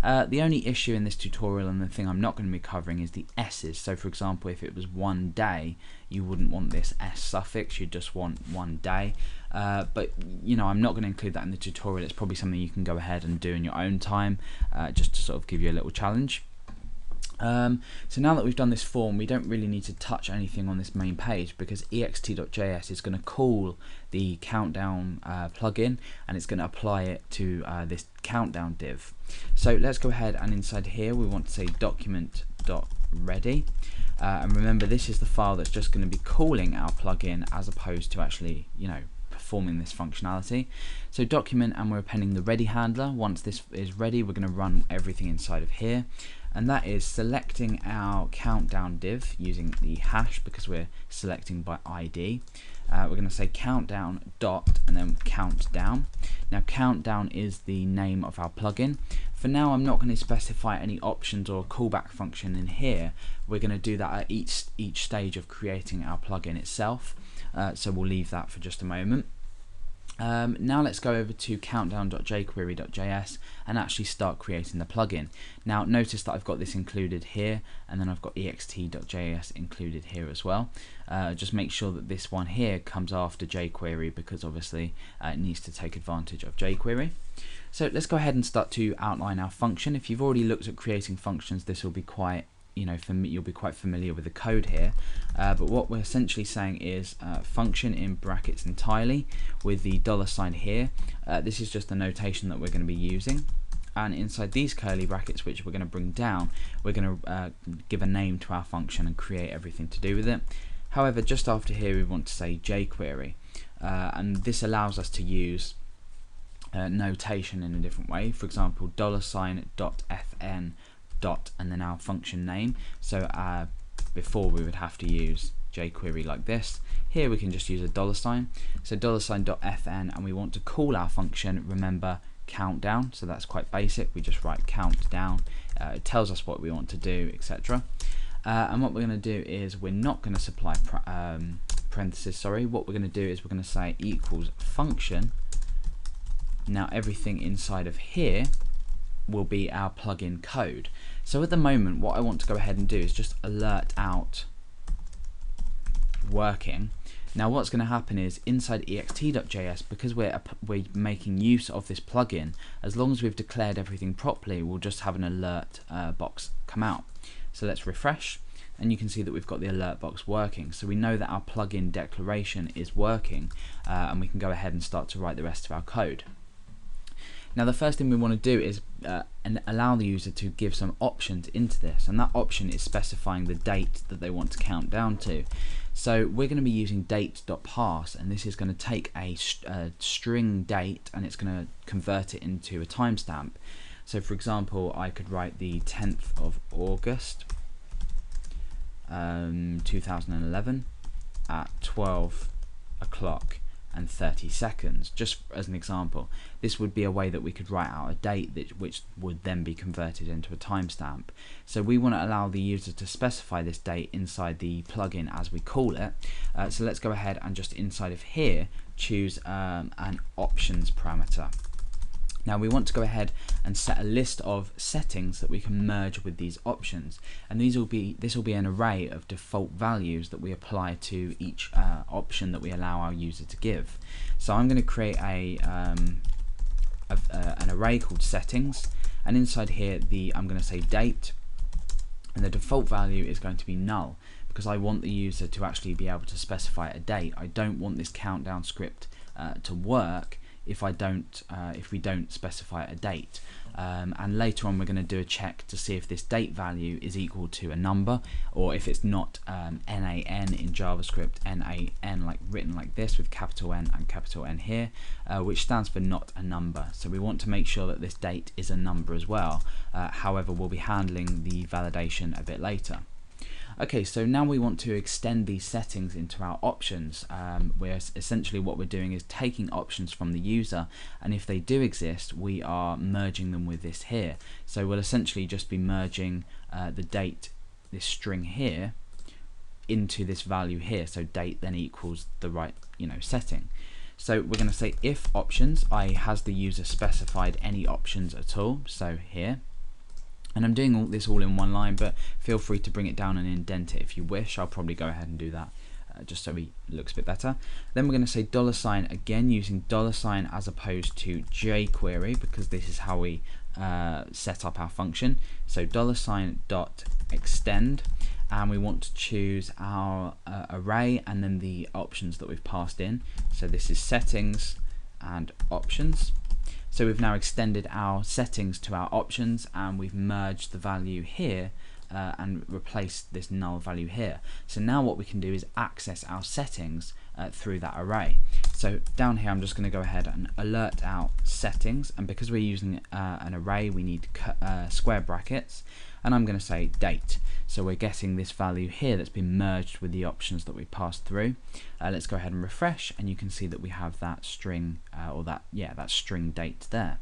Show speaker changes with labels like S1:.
S1: The only issue in this tutorial, and the thing I'm not going to be covering, is the S's. So for example, if it was 1 day, you wouldn't want this S suffix, you'd just want 1 day. But you know, I'm not going to include that in the tutorial. It's probably something you can go ahead and do in your own time, just to sort of give you a little challenge. So now that we've done this form, we don't really need to touch anything on this main page, because ext.js is going to call the countdown plugin, and it's going to apply it to this countdown div. So let's go ahead, and inside here we want to say document.ready, and remember, this is the file that's just going to be calling our plugin as opposed to actually, you know, performing this functionality. So document, and we're appending the ready handler. Once this is ready, we're going to run everything inside of here, and that is selecting our countdown div using the hash, because we're selecting by ID. We're going to say countdown dot and then countdown. Now countdown is the name of our plugin. For now, I'm not going to specify any options or callback function in here. We're going to do that at each stage of creating our plugin itself. So we'll leave that for just a moment. Now let's go over to countdown.jQuery.js and actually start creating the plugin. Now notice that I've got this included here, and then I've got ext.js included here as well. Just make sure that this one here comes after jQuery, because obviously it needs to take advantage of jQuery. So let's go ahead and start to outline our function. If you've already looked at creating functions, this will be quite, you know, you'll be quite familiar with the code here, but what we're essentially saying is function in brackets entirely with the $sign here. This is just the notation that we're going to be using, and inside these curly brackets, which we're going to bring down, we're going to give a name to our function and create everything to do with it. However, just after here we want to say jQuery, and this allows us to use notation in a different way. For example, $.fn dot and then our function name. So before we would have to use jQuery like this. Here we can just use a $sign. So $.fn, and we want to call our function, remember, countdown. So that's quite basic. We just write countdown. It tells us what we want to do, etc. And what we're going to do is we're not going to supply parentheses. Sorry. What we're going to do is we're going to say equals function. Now everything inside of here will be our plugin code. So at the moment, what I want to go ahead and do is just alert out working. Now what's going to happen is inside ext.js, because we're making use of this plugin, as long as we've declared everything properly, we'll just have an alert box come out. So let's refresh, and you can see that we've got the alert box working. So we know that our plugin declaration is working, and we can go ahead and start to write the rest of our code. Now the first thing we want to do is allow the user to give some options into this, and that option is specifying the date that they want to count down to. So we're going to be using date.parse, and this is going to take a string date and it's going to convert it into a timestamp. So for example, I could write the 10th of August 2011 at 12 o'clock and 30 seconds, just as an example. This would be a way that we could write out a date which would then be converted into a timestamp. So we want to allow the user to specify this date inside the plugin as we call it. So let's go ahead and just inside of here choose an options parameter. Now we want to go ahead and set a list of settings that we can merge with these options, and this will be an array of default values that we apply to each option that we allow our user to give. So I'm going to create an array called settings, and inside here I'm going to say date, and the default value is going to be null, because I want the user to actually be able to specify a date. I don't want this countdown script to work if we don't specify a date. And later on we're going to do a check to see if this date value is equal to a number, or if it's not NaN in JavaScript, NaN like written like this with capital N and capital N here, which stands for not a number. So we want to make sure that this date is a number as well. However, we'll be handling the validation a bit later. Okay, so now we want to extend these settings into our options, where essentially what we're doing is taking options from the user, and if they do exist, we are merging them with this here. So we'll essentially just be merging the date, this string here, into this value here. So date then equals the right, setting. So we're going to say if options, has the user specified any options at all? So here. And I'm doing all this all in one line, but feel free to bring it down and indent it if you wish. I'll probably go ahead and do that just so it looks a bit better. Then we're going to say $, again using $, as opposed to jQuery, because this is how we set up our function. So $.extend, and we want to choose our array and then the options that we've passed in. So this is settings and options. So we've now extended our settings to our options, and we've merged the value here and replaced this null value here. So now what we can do is access our settings through that array. So down here I'm just going to go ahead and alert our settings, and because we're using an array we need square brackets, and I'm going to say date. So we're getting this value here that's been merged with the options that we passed through. Let's go ahead and refresh, and you can see that we have that string that string date there.